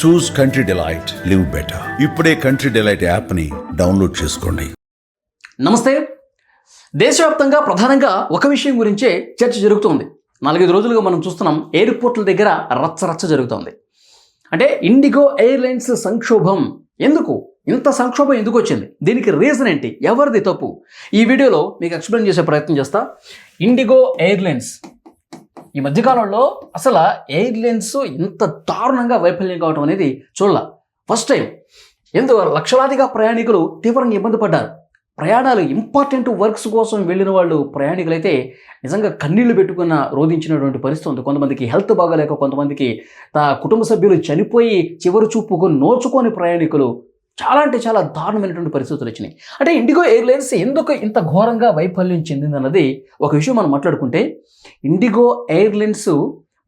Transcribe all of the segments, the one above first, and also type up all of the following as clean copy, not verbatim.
చూస్ country delight, live better. ఇప్పుడే country delight యాప్ని download చేసుకోండి. నమస్తే. దేశవ్యాప్తంగా ప్రధానంగా ఒక విషయం గురించే చర్చ జరుగుతోంది. 4-5 రోజులుగా మనం చూస్తున్నాం, ఎయిర్పోర్ట్ల దగ్గర రచ్చ జరుగుతోంది. అంటే ఇండిగో ఎయిర్లైన్స్ సంక్షోభం. ఎందుకు ఇంత సంక్షోభం ఎందుకు వచ్చింది? దీనికి రీజన్ ఏంటి? ఎవరిది తప్పు? ఈ వీడియోలో మీకు ఎక్స్ప్లెయిన్ చేసే ప్రయత్నం చేస్తా. ఇండిగో ఎయిర్లైన్స్ ఈ మధ్యకాలంలో అసలు ఎయిర్లైన్స్ ఇంత దారుణంగా వైఫల్యం కావడం అనేది చూడాల. First time. ఎందుకు లక్షలాదిగా ప్రయాణికులు తీవ్రంగా ఇబ్బంది పడ్డారు. ప్రయాణాలు ఇంపార్టెంట్ వర్క్స్ కోసం వెళ్ళిన వాళ్ళు ప్రయాణికులైతే నిజంగా కన్నీళ్లు పెట్టుకున్న రోధించినటువంటి పరిస్థితి ఉంది. కొంతమందికి హెల్త్ బాగాలేక, కొంతమందికి కుటుంబ సభ్యులు చనిపోయి చివరి చూపుకు నోచుకొని ప్రయాణికులు చాలా అంటే చాలా దారుణమైనటువంటి పరిస్థితులు వచ్చినాయి. అంటే ఇండిగో ఎయిర్లైన్స్ ఎందుకు ఇంత ఘోరంగా వైఫల్యం చెందిందన్నది ఒక విషయం మనం మాట్లాడుకుంటే, ఇండిగో ఎయిర్లైన్స్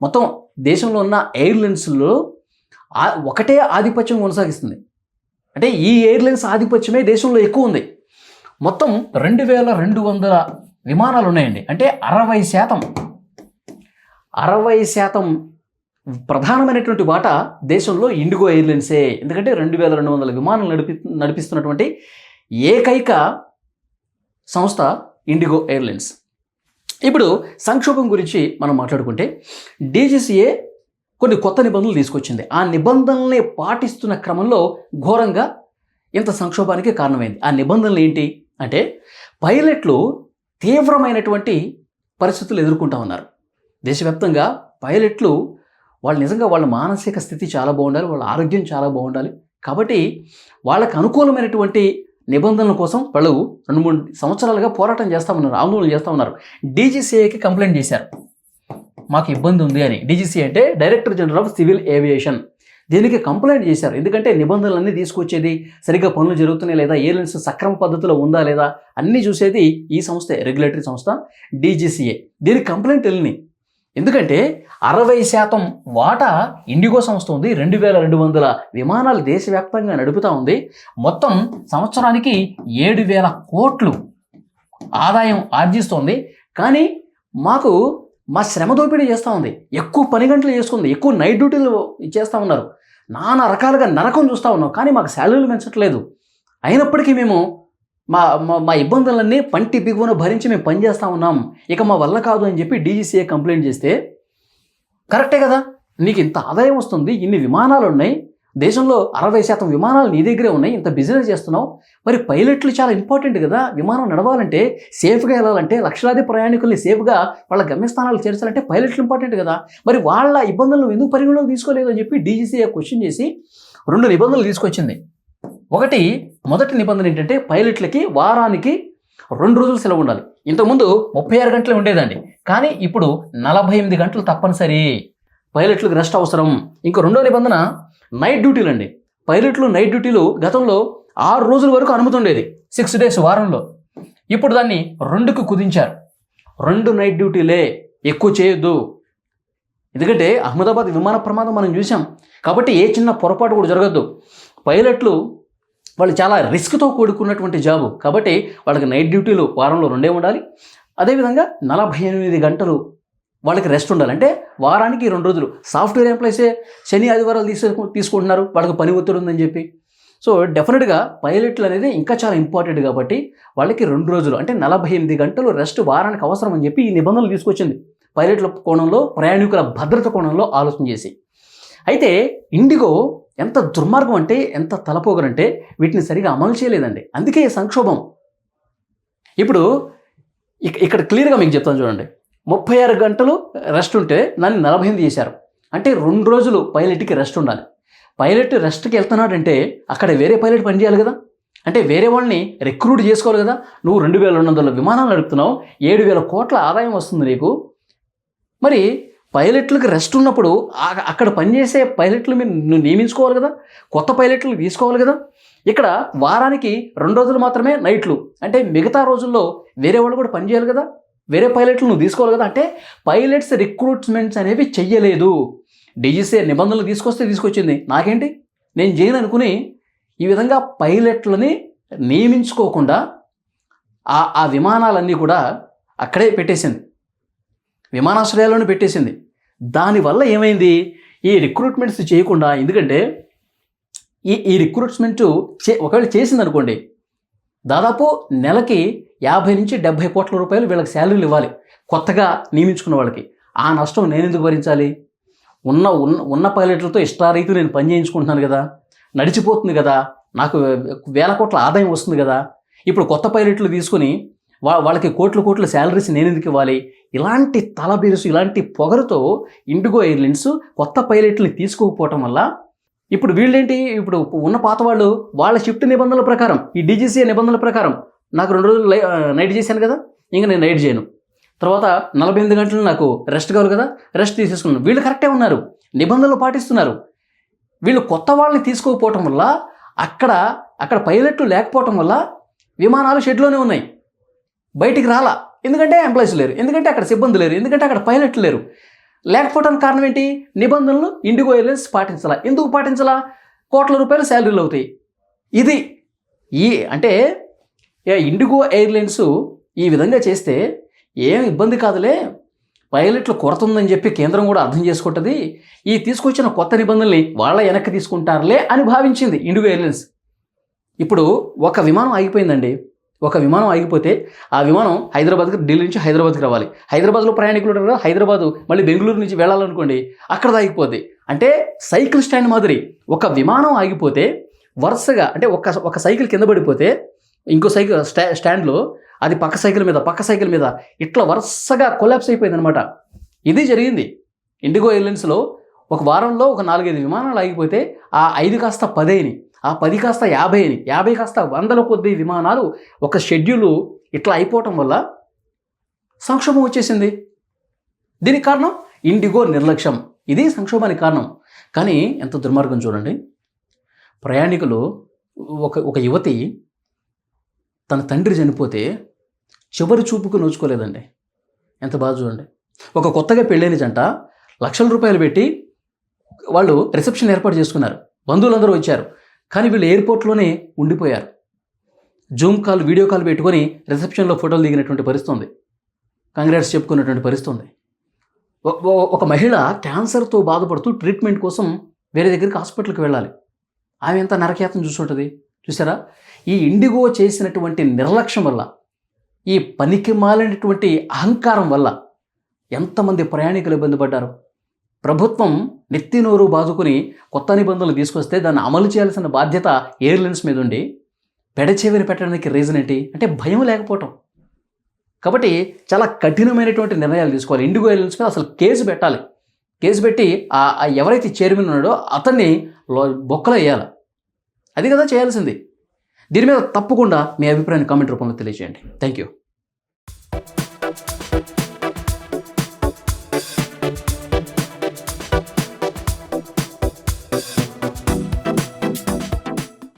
మొత్తం దేశంలో ఉన్న ఎయిర్లైన్స్లో ఒకటే ఆధిపత్యం కొనసాగిస్తుంది. అంటే ఈ ఎయిర్లైన్స్ ఆధిపత్యమే దేశంలో ఎక్కువ ఉంది. మొత్తం 2200 విమానాలు ఉన్నాయండి. అంటే 60% ప్రధానమైనటువంటి వాటా దేశంలో ఇండిగో ఎయిర్లైన్సే. ఎందుకంటే 2200 విమానాలు నడిపిస్తున్నటువంటి ఏకైక సంస్థ ఇండిగో ఎయిర్లైన్స్. ఇప్పుడు సంక్షోభం గురించి మనం మాట్లాడుకుంటే, DGCA కొన్ని కొత్త నిబంధనలు తీసుకొచ్చింది. ఆ నిబంధనల్ని పాటిస్తున్న క్రమంలో ఘోరంగా ఇంత సంక్షోభానికి కారణమైంది. ఆ నిబంధనలు ఏంటి అంటే, పైలట్లు తీవ్రమైనటువంటి పరిస్థితులు ఎదుర్కొంటా ఉన్నారు. దేశవ్యాప్తంగా పైలట్లు వాళ్ళు నిజంగా వాళ్ళ మానసిక స్థితి చాలా బాగుండాలి, వాళ్ళ ఆరోగ్యం చాలా బాగుండాలి. కాబట్టి వాళ్ళకు అనుకూలమైనటువంటి నిబంధనల కోసం వాళ్ళు 2-3 సంవత్సరాలుగా పోరాటం చేస్తూ ఉన్నారు, ఆందోళన చేస్తూ ఉన్నారు. DGCAకి కంప్లైంట్ చేశారు, మాకు ఇబ్బంది ఉంది అని. DGCA అంటే director general of civil aviation. దీనికి కంప్లైంట్ చేశారు. ఎందుకంటే నిబంధనలన్నీ తీసుకొచ్చేది, సరిగ్గా పనులు జరుగుతున్నాయి లేదా, ఎయిర్లైన్స్ సక్రమ పద్ధతిలో ఉందా లేదా అన్నీ చూసేది ఈ సంస్థ, రెగ్యులేటరీ సంస్థ DGCA. దీనికి కంప్లైంట్ వెళ్ళినాయి. ఎందుకంటే 60% వాటా ఇండిగో సంస్థ ఉంది. 2200 విమానాలు దేశవ్యాప్తంగా నడుపుతూ ఉంది. మొత్తం సంవత్సరానికి 7000 కోట్లు ఆదాయం ఆర్జిస్తోంది. కానీ మాకు మా శ్రమ దోపిడీ చేస్తూ ఉంది, ఎక్కువ పని గంటలు చేసుకుంది, ఎక్కువ నైట్ డ్యూటీలు చేస్తూ ఉన్నారు, నానా రకాలుగా నరకం చూస్తూ ఉన్నాం, కానీ మాకు శాలరీలు పెంచట్లేదు. అయినప్పటికీ మేము మా ఇబ్బందులన్నీ పంటి బిగువను భరించి మేము పనిచేస్తూ ఉన్నాం, ఇక మా వల్ల కాదు అని చెప్పి DGCA కంప్లైంట్ చేస్తే, కరెక్టే కదా, నీకు ఇంత ఆదాయం వస్తుంది, ఇన్ని విమానాలు ఉన్నాయి, దేశంలో 60% విమానాలు నీ దగ్గరే ఉన్నాయి, ఇంత బిజినెస్ చేస్తున్నావు, మరి పైలట్లు చాలా ఇంపార్టెంట్ కదా. విమానం నడవాలంటే, సేఫ్గా వెళ్ళాలంటే, లక్షలాది ప్రయాణికుల్ని సేఫ్గా వాళ్ళ గమ్యస్థానాలు చేర్చాలంటే పైలట్లు ఇంపార్టెంట్ కదా. మరి వాళ్ళ ఇబ్బందులను ఎందుకు పరిగణలోకి తీసుకోలేదు అని చెప్పి DGCA క్వశ్చన్ చేసి 2 నిబంధనలు తీసుకొచ్చింది. మొదటి నిబంధన ఏంటంటే, పైలట్లకి వారానికి 2 రోజులు సెలవు ఉండాలి. ఇంతకుముందు 36 గంటలే ఉండేదండి, కానీ ఇప్పుడు 48 గంటలు తప్పనిసరి. పైలట్లకు రెస్ట్ అవసరం. ఇంకో 2వ నిబంధన నైట్ డ్యూటీలు అండి. పైలట్లు నైట్ డ్యూటీలు గతంలో 6 రోజుల వరకు అనుమతి ఉండేది, 6 డేస్ వారంలో. ఇప్పుడు దాన్ని 2కు కుదించారు. 2 నైట్ డ్యూటీలే, ఎక్కువ చేయొద్దు. ఎందుకంటే అహ్మదాబాద్ విమాన ప్రమాదం మనం చూసాం, కాబట్టి ఏ చిన్న పొరపాటు కూడా జరగద్దు. పైలట్లు వాళ్ళు చాలా రిస్క్తో కూడుకున్నటువంటి జాబు, కాబట్టి వాళ్ళకి నైట్ డ్యూటీలు వారంలో 2 ఉండాలి. అదేవిధంగా 48 గంటలు వాళ్ళకి రెస్ట్ ఉండాలి. అంటే వారానికి 2 రోజులు. సాఫ్ట్వేర్ ఎంప్లాయీసే శని ఆదివారాలు తీసుకుంటున్నారు, వాళ్ళకి పని ఒత్తిడి ఉందని చెప్పి. సో డెఫినెట్గా పైలట్లు అనేది ఇంకా చాలా ఇంపార్టెంట్ కాబట్టి వాళ్ళకి 2 రోజులు అంటే 48 గంటలు రెస్ట్ వారానికి అవసరం అని చెప్పి ఈ నిబంధనలు తీసుకొచ్చింది. పైలట్ల కోణంలో, ప్రయాణికుల భద్రత కోణంలో ఆలోచన చేసి. అయితే ఇండిగో ఎంత దుర్మార్గం అంటే, ఎంత తలపోగరంటే, వీటిని సరిగా అమలు చేయలేదండి. అందుకే సంక్షోభం. ఇప్పుడు ఇక్కడ క్లియర్గా మీకు చెప్తాను చూడండి. 36 గంటలు రెస్ట్ ఉంటే దాన్ని 48 చేశారు. అంటే 2 రోజులు పైలట్కి రెస్ట్ ఉండాలి. పైలట్ రెస్ట్కి వెళ్తున్నాడంటే అక్కడ వేరే పైలట్ పనిచేయాలి కదా. అంటే వేరే వాళ్ళని రిక్రూట్ చేసుకోవాలి కదా. నువ్వు 2200 విమానాలు నడుపుతున్నావు, 7000 కోట్ల ఆదాయం వస్తుంది నీకు. మరి పైలట్లకు రెస్ట్ ఉన్నప్పుడు అక్కడ పనిచేసే పైలట్లు మీరు నువ్వు నియమించుకోవాలి కదా, కొత్త పైలట్లు తీసుకోవాలి కదా. ఇక్కడ వారానికి 2 రోజులు మాత్రమే నైట్లు, అంటే మిగతా రోజుల్లో వేరే వాళ్ళు కూడా పనిచేయాలి కదా, వేరే పైలట్లు నువ్వు తీసుకోవాలి కదా. అంటే పైలట్స్ రిక్రూట్మెంట్స్ అనేవి చెయ్యలేదు. DGCA నిబంధనలు తీసుకొచ్చింది, నాకేంటి నేను చేయను అనుకుని ఈ విధంగా పైలట్లని నియమించుకోకుండా ఆ విమానాలన్నీ కూడా అక్కడే పెట్టేసింది, విమానాశ్రయాలను పెట్టేసింది. దానివల్ల ఏమైంది, ఈ రిక్రూట్మెంట్స్ చేయకుండా, ఎందుకంటే ఈ రిక్రూట్మెంట్ ఒకవేళ చేసిందనుకోండి, దాదాపు నెలకి 50 నుంచి 70 కోట్ల రూపాయలు వీళ్ళకి శాలరీలు ఇవ్వాలి కొత్తగా నియమించుకున్న వాళ్ళకి. ఆ నష్టం నేను ఎందుకు భరించాలి? ఉన్న పైలట్లతో ఇష్టారీతి నేను పని చేయించుకుంటున్నాను కదా, నడిచిపోతుంది కదా, నాకు వేల కోట్ల ఆదాయం వస్తుంది కదా. ఇప్పుడు కొత్త పైలట్లు తీసుకుని వాళ్ళకి కోట్ల శాలరీస్ నేను ఎందుకు ఇవ్వాలి? ఇలాంటి తలబిరుసు, ఇలాంటి పొగరుతో ఇండిగో ఎయిర్లైన్స్ కొత్త పైలట్లని తీసుకోకపోవటం వల్ల ఇప్పుడు వీళ్ళేంటి, ఇప్పుడు ఉన్న పాత వాళ్ళు వాళ్ళ షిఫ్ట్ నిబంధనల ప్రకారం, ఈ డీజీసీ నిబంధనల ప్రకారం నాకు 2 రోజులు నైట్ చేశాను కదా, ఇంకా నేను నైట్ చేయను, తర్వాత 48 గంటలు నాకు రెస్ట్ కావాలి కదా, రెస్ట్ తీసేసుకున్నాను. వీళ్ళు కరెక్టే ఉన్నారు, నిబంధనలు పాటిస్తున్నారు. వీళ్ళు కొత్త వాళ్ళని తీసుకోకపోవటం వల్ల అక్కడ పైలట్లు లేకపోవటం వల్ల విమానాలు షెడ్లోనే ఉన్నాయి, బయటికి రాలా. ఎందుకంటే ఎంప్లాయీస్ లేరు, ఎందుకంటే అక్కడ సిబ్బంది లేరు, ఎందుకంటే అక్కడ పైలట్లు లేరు. లేకపోవడానికి కారణం ఏంటి? నిబంధనలు ఇండిగో ఎయిర్లైన్స్ పాటించాలా. ఎందుకు పాటించాలా? కోట్ల రూపాయల శాలరీలు అవుతాయి. ఇది అంటే ఇండిగో ఎయిర్లైన్స్ ఈ విధంగా చేస్తే ఏం ఇబ్బంది కాదులే, పైలట్లు కొరత ఉందని చెప్పి కేంద్రం కూడా అర్థం చేసుకుంటుంది, ఈ తీసుకొచ్చిన కొత్త నిబంధనల్ని వాళ్ళ వెనక్కి తీసుకుంటారులే అని భావించింది ఇండిగో ఎయిర్లైన్స్. ఇప్పుడు ఒక విమానం ఆగిపోయిందండి, ఒక విమానం ఆగిపోతే ఆ విమానం ఢిల్లీ నుంచి హైదరాబాద్కి రావాలి. హైదరాబాద్లో ప్రయాణికులు ఉంటారు కదా, హైదరాబాదు మళ్ళీ బెంగళూరు నుంచి వెళ్ళాలనుకోండి, అక్కడ ఆగిపోద్ది. అంటే సైకిల్ స్టాండ్ మాదిరి ఒక విమానం ఆగిపోతే వరుసగా, అంటే ఒక సైకిల్ కింద పడిపోతే ఇంకో సైకిల్ స్టాండ్లో అది పక్క సైకిల్ మీద ఇట్లా వరుసగా కొలాప్స్ అయిపోయింది అనమాట. ఇది జరిగింది ఇండిగో ఎయిర్లైన్స్లో. ఒక వారంలో ఒక 4-5 విమానాలు ఆగిపోతే ఆ 5 కాస్త 10 అయినాయి, ఆ 10 కాస్త 50 అయినాయి, 50 కాస్త 100ల కొద్ది విమానాలు ఒక షెడ్యూలు ఇట్లా అయిపోవటం వల్ల సంక్షోభం వచ్చేసింది. దీనికి కారణం ఇండిగో నిర్లక్ష్యం. ఇది సంక్షోభానికి కారణం. కానీ ఎంత దుర్మార్గం చూడండి, ప్రయాణికులు ఒక యువతి తన తండ్రి చనిపోతే చివరి చూపుకు నోచుకోలేదండి. ఎంత బాధ చూడండి. ఒక కొత్తగా పెళ్ళైన జంట లక్షల రూపాయలు పెట్టి వాళ్ళు రిసెప్షన్ ఏర్పాటు చేసుకున్నారు, బంధువులందరూ వచ్చారు, కానీ వీళ్ళు ఎయిర్పోర్ట్లోనే ఉండిపోయారు. జూమ్ కాల్, వీడియో కాల్ పెట్టుకొని రిసెప్షన్లో ఫోటోలు దిగినటువంటి పరిస్థితి ఉంది, కంగ్రాట్స్ చెప్పుకున్నటువంటి పరిస్థితి ఉంది. ఒక మహిళ క్యాన్సర్తో బాధపడుతూ ట్రీట్మెంట్ కోసం వేరే దగ్గరికి హాస్పిటల్కి వెళ్ళాలి, ఆమె ఎంత నరకయాతన చూసుంటుంది చూసారా? ఈ ఇండిగో చేసినటువంటి నిర్లక్ష్యం వల్ల, ఈ పనికి మాలినటువంటి అహంకారం వల్ల ఎంతమంది ప్రయాణికులు ఇబ్బంది పడ్డారు. ప్రభుత్వం నెత్తి నోరు బాదుకుని కొత్త నిబంధనలు తీసుకొస్తే దాన్ని అమలు చేయాల్సిన బాధ్యత ఎయిర్లైన్స్ మీద ఉండి పెడచెవిని పెట్టడానికి రీజన్ ఏంటి అంటే భయం లేకపోవటం. కాబట్టి చాలా కఠినమైనటువంటి నిర్ణయాలు తీసుకోవాలి. ఇండిగో ఎయిర్లైన్స్ మీద అసలు కేసు పెట్టాలి. కేసు పెట్టి ఎవరైతే చైర్మన్ ఉన్నాడో అతన్ని బొక్కలో వేయాలి. అది కదా చేయాల్సింది. దీని మీద తప్పకుండా మీ అభిప్రాయాన్ని కామెంట్ రూపంలో తెలియజేయండి. Thank you.